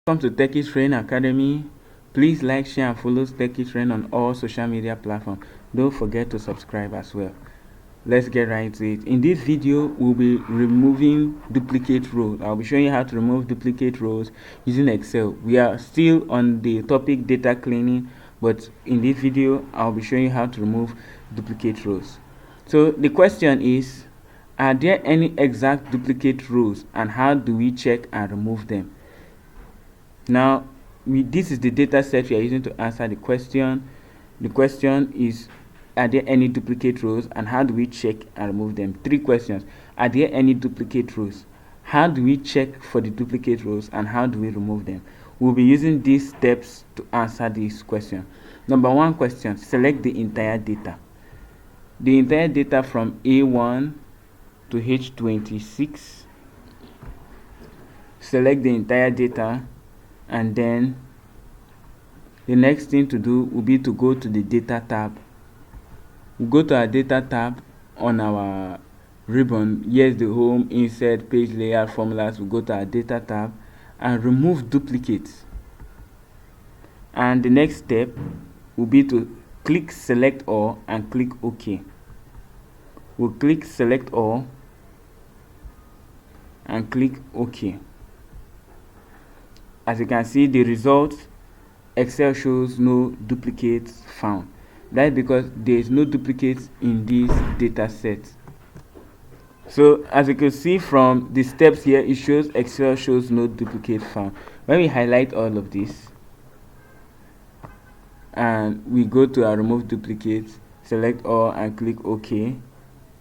Welcome to Techie Train Academy. Please like, share, and follow Techie Train on all social media platforms. Don't forget to subscribe as well. Let's get right to it. In this video, we'll be removing duplicate rows. I'll be showing you how to remove duplicate rows using Excel. We are still on the topic data cleaning, but in this video, I'll be showing you how to remove duplicate rows. So the question is, are there any exact duplicate rows, and how do we check and remove them? Now, this is the data set we are using to answer the question. The question is, are there any duplicate rows, and how do we check and remove them? 3 questions. Are there any duplicate rows? How do we check for the duplicate rows, and how do we remove them? We'll be using these steps to answer this question. Number 1 question, select the entire data. The entire data from A1 to H26. Select the entire data, and then the next thing to do will be to go to the data tab. We go to our data tab on our ribbon. Here's the home, insert, page layout, formulas. We go to our data tab and remove duplicates. And the next step will be to click select all and click OK. We'll click select all and click OK. As you can see, the result, Excel shows no duplicates found. That's because there is no duplicates in this data set. So as you can see from the steps here, it shows Excel shows no duplicate found. When we highlight all of this and we go to our remove duplicates, select all and click OK,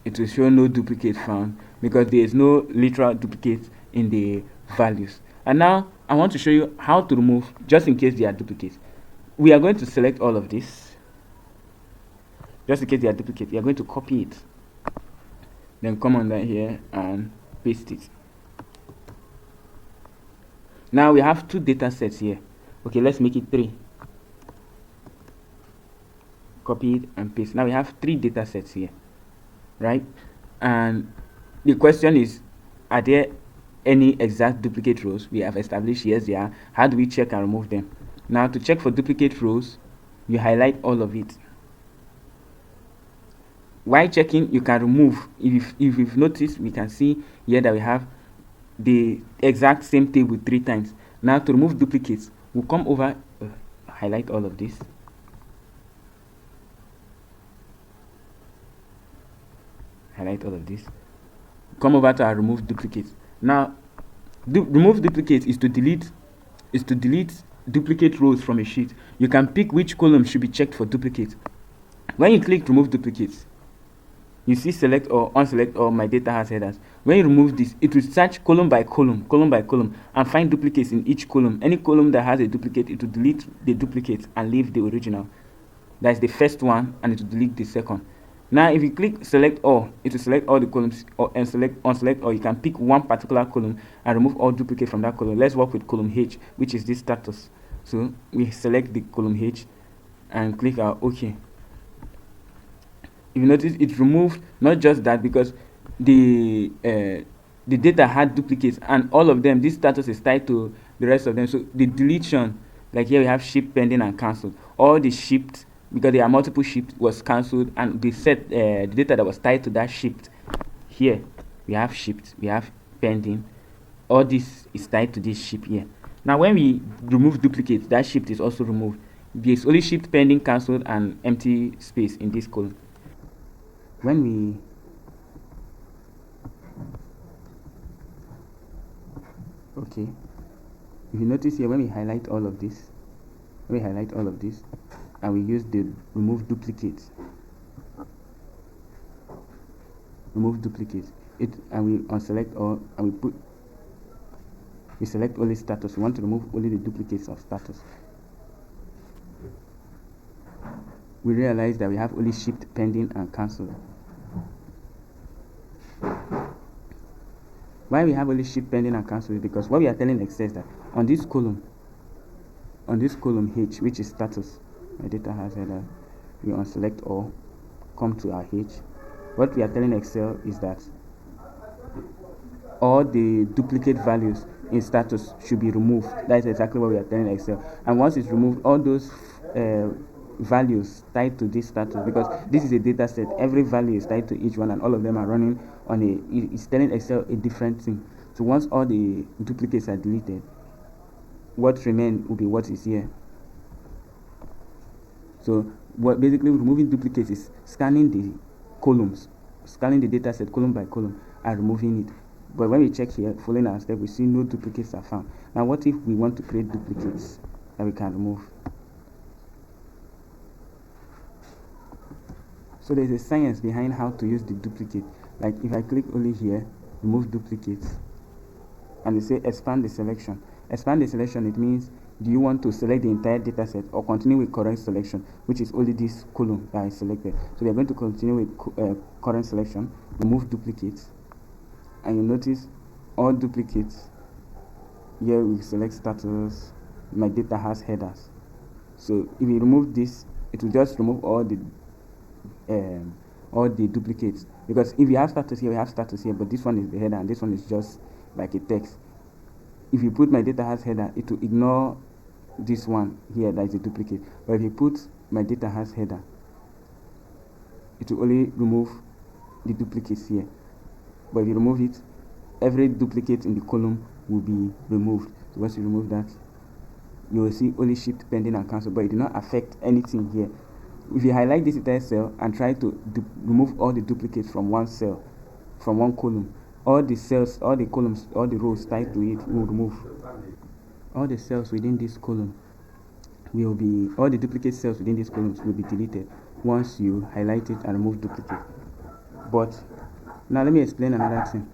it will show no duplicate found because there is no literal duplicate in the values. And now I want to show you how to remove, just in case they are duplicates. We are going to select all of this. Just in case they are duplicates, we are going to copy it. Then come on down here and paste it. Now we have 2 data sets here. Okay, let's make it 3. Copy it and paste. Now we have 3 data sets here, right? And the question is, are there any exact duplicate rows? We have established yes they are. How do we check and remove them? Now to check for duplicate rows, you highlight all of it. While checking, you can remove. If you've noticed, we can see here that we have the exact same table 3 times. Now to remove duplicates, we'll come over, highlight all of this. Highlight all of this. Come over to our remove duplicates. Now, remove duplicates is to delete duplicate rows from a sheet. You can pick which column should be checked for duplicates. When you click remove duplicates, you see select or unselect or my data has headers. When you remove this, it will search column by column, and find duplicates in each column. Any column that has a duplicate, it will delete the duplicate and leave the original. That's the first one, and it will delete the second. Now if you click select all, it will select all the columns, and unselect, or you can pick one particular column and remove all duplicate from that column. Let's work with column H, which is this status. So we select the column H and click our OK. If you notice, it removed not just that, because the data had duplicates, and all of them, this status is tied to the rest of them. So the deletion, like here we have shipped, pending, and cancelled. All the shipped, because there are multiple shipped, was cancelled, and the data that was tied to that shipped, here we have shipped, we have pending. All this is tied to this ship here. Now when we remove duplicates, that shipped is also removed. There's only shipped, pending, cancelled, and empty space in this column. When we okay, if you notice here, when we highlight all of this, and we use the remove duplicates, it, and we unselect all, and we select only status. We want to remove only the duplicates of status. We realize that we have only shipped, pending, and cancelled. Why we have only shipped, pending, and cancelled is because what we are telling Excel is that on this column H, which is status, my data has header, we unselect all, come to our H. What we are telling Excel is that all the duplicate values in status should be removed. That's exactly what we are telling Excel. And once it's removed, all those values tied to this status, because this is a data set, every value is tied to each one, and all of them are running on it's telling Excel a different thing. So once all the duplicates are deleted, what remains will be what is here. So what basically removing duplicates is scanning the columns, scanning the data set column by column and removing it. But when we check here, following our step, we see no duplicates are found. Now what if we want to create duplicates that we can remove? So there's a science behind how to use the duplicate. Like if I click only here, remove duplicates, and they say expand the selection. Expand the selection, it means do you want to select the entire data set or continue with current selection, which is only this column that is selected. So we are going to continue with current selection, remove duplicates, and you notice all duplicates. Here we select status, my data has headers. So if we remove this, it will just remove all the duplicates, because if you have status here, we have status here, but this one is the header and this one is just like a text. If you put my data has header, it will ignore this one here that is a duplicate. But if you put my data has header, it will only remove the duplicates here. But if you remove it, every duplicate in the column will be removed. So once you remove that, you will see only shift, pending, and cancel, but it will not affect anything here. If you highlight this entire cell and try to remove all the duplicates from one cell, from one column, all the cells, all the columns, all the rows tied to it will remove. All the cells within this column will be, all the duplicate cells within these columns will be deleted once you highlight it and remove duplicate. But now let me explain another thing.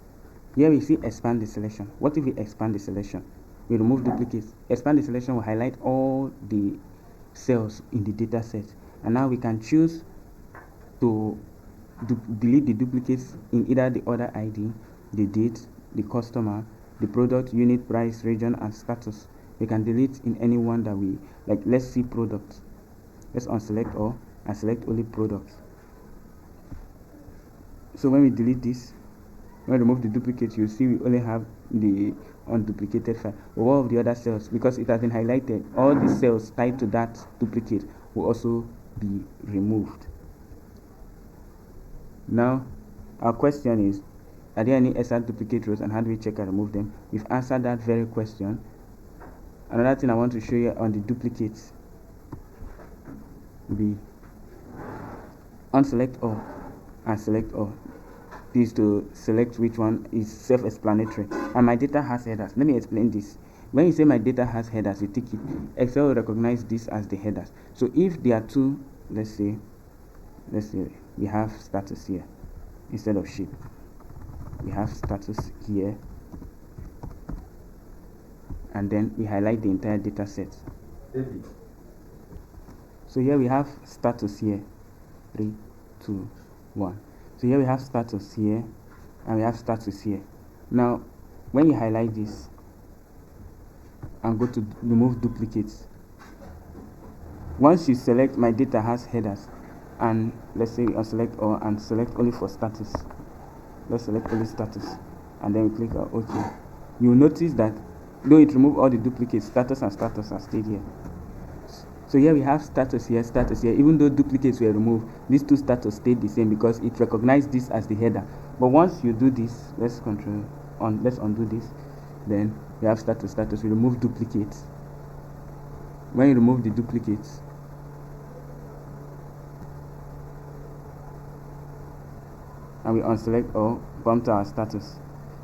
Here we see expand the selection. What if we expand the selection? We remove duplicates. Expand the selection will highlight all the cells in the data set. And now we can choose to delete the duplicates in either the order ID, the date, the customer, the product, unit, price, region, and status. We can delete in any one that we like. Let's see product. Let's unselect all and select only products. So when we delete this, when we remove the duplicates, you see we only have the unduplicated file. But all of the other cells, because it has been highlighted, all the cells tied to that duplicate will also be removed. Now our question is, are there any extra duplicate rows and how do we check and remove them? We've answered that very question. Another thing I want to show you on the duplicates will be unselect all and select all. This to select which one is self-explanatory. And my data has headers. Let me explain this. When you say my data has headers, you tick it. Excel will recognize this as the headers. So if there are two, let's say we have status here instead of shape. We have status here, and then we highlight the entire data set. So here we have status here, 3, 2, 1. So here we have status here, and we have status here. Now, when you highlight this and go to remove duplicates, once you select my data has headers, and let's say we unselect all and select only for status. Let's select only status, and then we click on OK. You'll notice that though it removed all the duplicates, status and status are stayed here. So here we have status here, status here. Even though duplicates were removed, these two status stayed the same because it recognized this as the header. But once you do this, let's undo this. Then we have status. We remove duplicates. When you remove the duplicates, and we unselect all, come to our status.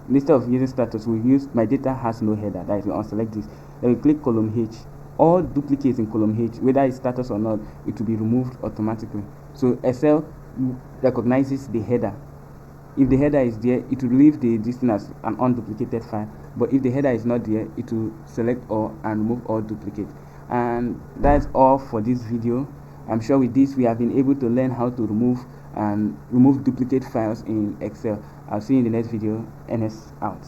Instead of using status, we use my data has no header. That is, we unselect this. Then we click column H. All duplicates in column H, whether it's status or not, it will be removed automatically. So Excel recognizes the header. If the header is there, it will leave this thing as an unduplicated file. But if the header is not there, it will select all and remove all duplicates. And that's all for this video. I'm sure with this we have been able to learn how to remove duplicate files in Excel. I'll see you in the next video. NS out.